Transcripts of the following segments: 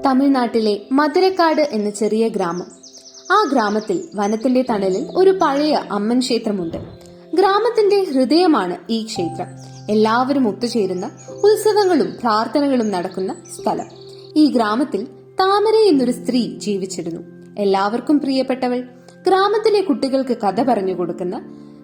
തമിഴ്നാട്ടിലെ മധുരക്കാട് എന്ന ചെറിയ ഗ്രാമം. ആ ഗ്രാമത്തിൽ വനത്തിന്റെ തണലിൽ ഒരു പഴയ അമ്മൻ ക്ഷേത്രമുണ്ട്. ഗ്രാമത്തിന്റെ ഹൃദയമാണ് ഈ ക്ഷേത്രം. എല്ലാവരും ഒത്തുചേരുന്ന ഉത്സവങ്ങളും പ്രാർത്ഥനകളും നടക്കുന്ന സ്ഥലം. ഈ ഗ്രാമത്തിൽ താമര എന്നൊരു സ്ത്രീ ജീവിച്ചിരുന്നു. എല്ലാവർക്കും പ്രിയപ്പെട്ടവൾ. ഗ്രാമത്തിലെ കുട്ടികൾക്ക് കഥ പറഞ്ഞു കൊടുക്കുന്ന,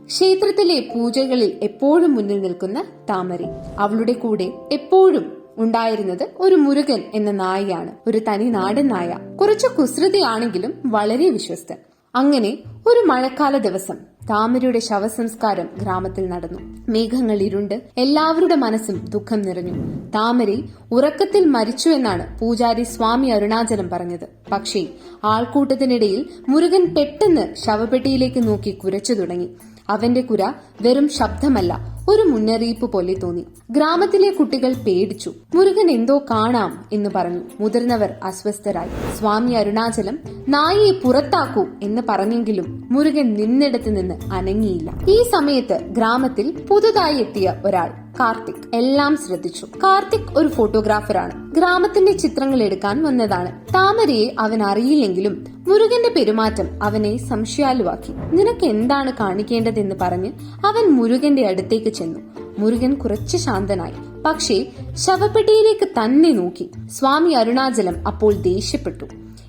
ക്ഷേത്രത്തിലെ പൂജകളിൽ എപ്പോഴും മുന്നിൽ നിൽക്കുന്ന താമര. അവളുടെ കൂടെ എപ്പോഴും ഉണ്ടായിരുന്നത് ഒരു മുരുകൻ എന്ന നായയാണ്. ഒരു തനി നാടൻ നായ. കുറച്ച് കുസൃതിയാണെങ്കിലും വളരെ വിശ്വസ്തൻ. അങ്ങനെ ഒരു മഴക്കാല ദിവസം താമരയുടെ ശവസംസ്കാരം ഗ്രാമത്തിൽ നടന്നു. മേഘങ്ങൾ ഇരുണ്ട് എല്ലാവരുടെ മനസ്സും ദുഃഖം നിറഞ്ഞു. താമര ഉറക്കത്തിൽ മരിച്ചു എന്നാണ് പൂജാരി സ്വാമി അരുണാചലം പറഞ്ഞത്. പക്ഷേ ആൾക്കൂട്ടത്തിനിടയിൽ മുരുകൻ പെട്ടെന്ന് ശവപ്പെട്ടിയിലേക്ക് നോക്കി കുരച്ചു തുടങ്ങി. അവന്റെ കുര വെറും ശബ്ദമല്ല, ഒരു മുന്നറിയിപ്പ് പോലെ തോന്നി. ഗ്രാമത്തിലെ കുട്ടികൾ പേടിച്ചു. മുരുകൻ എന്തോ കാണാം എന്ന് പറഞ്ഞു. മുതിർന്നവർ അസ്വസ്ഥരായി. സ്വാമി അരുണാചലം നായയെ പുറത്താക്കൂ എന്ന് പറഞ്ഞെങ്കിലും മുരുകൻ നിന്നിടത്ത് നിന്ന് അനങ്ങിയില്ല. ഈ സമയത്ത് ഗ്രാമത്തിൽ പുതുതായി എത്തിയ ഒരാൾ, കാർത്തിക്, എല്ലാം ശ്രദ്ധിച്ചു. കാർത്തിക് ഒരു ഫോട്ടോഗ്രാഫറാണ്. ഗ്രാമത്തിന്റെ ചിത്രങ്ങൾ എടുക്കാൻ വന്നതാണ്. താമരയെ അവൻ അറിയില്ലെങ്കിലും മുരുകന്റെ പെരുമാറ്റം അവനെ സംശയാലുവാക്കി. നിനക്ക് എന്താണ് കാണിക്കേണ്ടതെന്ന് പറഞ്ഞ് അവൻ മുരുകന്റെ അടുത്തേക്ക് ചെന്നു. മുരുകൻ കുറച്ച് ശാന്തനായി, പക്ഷേ ശവപ്പെട്ടിയിലേക്ക് തന്നെ നോക്കി. സ്വാമി അരുണാചലം അപ്പോൾ ദേഷ്യപ്പെട്ടു.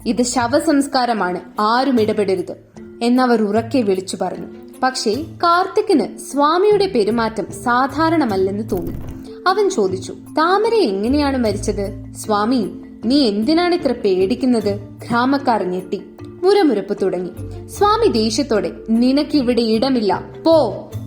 ഇത് ശവസംസ്കാരമാണ്, ആരും ഇടപെടരുത് എന്നവർ ഉറക്കെ വിളിച്ചു പറഞ്ഞു. പക്ഷേ കാർത്തിക്കിന് സ്വാമിയുടെ പെരുമാറ്റം സാധാരണമല്ലെന്ന് തോന്നി. അവൻ ചോദിച്ചു, താമര എങ്ങനെയാണ് മരിച്ചത്? സ്വാമി, നീ എന്തിനാണ് ഇത്ര പേടിക്കുന്നത്? ഗ്രാമക്കാർ ഞെട്ടി. മുരമുരപ്പ് തുടങ്ങി. സ്വാമി ദേഷ്യത്തോടെ, നിനക്കിവിടെ ഇടമില്ല, പോ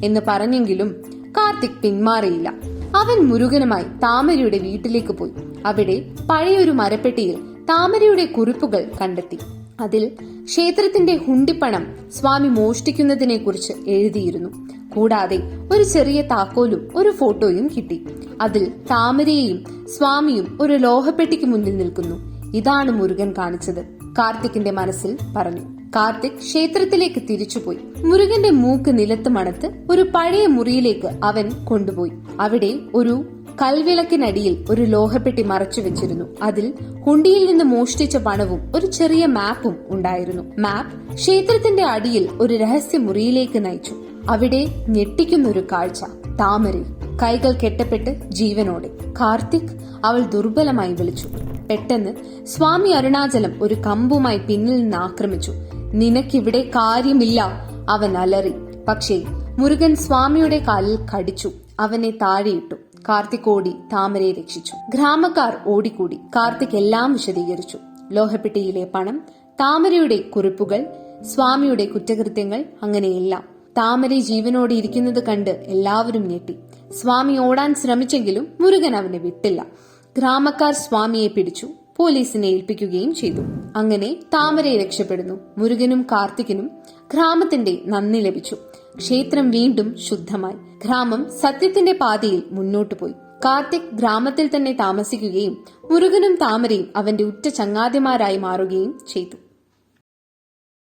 എന്ന് പറഞ്ഞെങ്കിലും കാർത്തിക് പിന്മാറിയില്ല. അവൻ മുരുകനുമായി താമരയുടെ വീട്ടിലേക്ക് പോയി. അവിടെ പഴയൊരു മരപ്പെട്ടിയിൽ താമരയുടെ കുറിപ്പുകൾ കണ്ടെത്തി. അതിൽ ക്ഷേത്രത്തിന്റെ ഹുണ്ടിപ്പണം സ്വാമി മോഷ്ടിക്കുന്നതിനെ കുറിച്ച് എഴുതിയിരുന്നു. കൂടാതെ ഒരു ചെറിയ താക്കോലും ഒരു ഫോട്ടോയും കിട്ടി. അതിൽ താമരയെയും സ്വാമിയും ഒരു ലോഹപ്പെട്ടിക്ക് മുന്നിൽ നിൽക്കുന്നു. ഇതാണ് മുരുകൻ കാണിച്ചത്, കാർത്തിക്കിന്റെ മനസ്സിൽ പറഞ്ഞു. കാർത്തിക് ക്ഷേത്രത്തിലേക്ക് തിരിച്ചുപോയി. മുരുകന്റെ മൂക്ക് നിലത്ത് മണത്ത് ഒരു പഴയ മുറിയിലേക്ക് അവൻ കൊണ്ടുപോയി. അവിടെ ഒരു കൽവിളക്കിനടിയിൽ ഒരു ലോഹപ്പെട്ടി മറച്ചു വെച്ചിരുന്നു. അതിൽ ഹുണ്ടിയിൽ നിന്ന് മോഷ്ടിച്ച പണവും ഒരു ചെറിയ മാപ്പും ഉണ്ടായിരുന്നു. മാപ്പ് ക്ഷേത്രത്തിന്റെ അടിയിൽ ഒരു രഹസ്യ മുറിയിലേക്ക് നയിച്ചു. അവിടെ ഞെട്ടിക്കുന്നൊരു കാഴ്ച. താമര കൈകൾ കെട്ടപ്പെട്ട് ജീവനോടെ. കാർത്തിക്, അവൾ ദുർബലമായി വിളിച്ചു. പെട്ടെന്ന് സ്വാമി അരുണാചലം ഒരു കമ്പുമായി പിന്നിൽ നിന്ന് ആക്രമിച്ചു. നിനക്കിവിടെ കാര്യമില്ല, അവൻ അലറി. പക്ഷേ മുരുകൻ സ്വാമിയുടെ കാലിൽ കടിച്ചു. അവനെ താഴെയിട്ടു. കാർത്തിക് ഓടി താമരയെ രക്ഷിച്ചു. ഗ്രാമക്കാർ ഓടിക്കൂടി. കാർത്തിക് എല്ലാം വിശദീകരിച്ചു. ലോഹപ്പെട്ടിയിലെ പണം, താമരയുടെ കുറിപ്പുകൾ, സ്വാമിയുടെ കുറ്റകൃത്യങ്ങൾ, അങ്ങനെയെല്ലാം. താമര ജീവനോടെ ഇരിക്കുന്നത് കണ്ട് എല്ലാവരും ഞെട്ടി. സ്വാമി ഓടാൻ ശ്രമിച്ചെങ്കിലും മുരുകൻ അവനെ വിട്ടില്ല. ഗ്രാമക്കാർ സ്വാമിയെ പിടിച്ചു പോലീസിനെ ഏൽപ്പിക്കുകയും ചെയ്തു. അങ്ങനെ താമരയെ രക്ഷപ്പെടുന്നു. മുരുകനും കാർത്തികിനും ഗ്രാമത്തിന്റെ നന്ദി ലഭിച്ചു. ക്ഷേത്രം വീണ്ടും ശുദ്ധമായി. ഗ്രാമം സത്യത്തിന്റെ പാതയിൽ മുന്നോട്ടു പോയി. കാർത്തിക് ഗ്രാമത്തിൽ തന്നെ താമസിക്കുകയും മുരുകനും താമരയും അവന്റെ ഉറ്റ ചങ്ങാതിമാരായി മാറുകയും ചെയ്തു.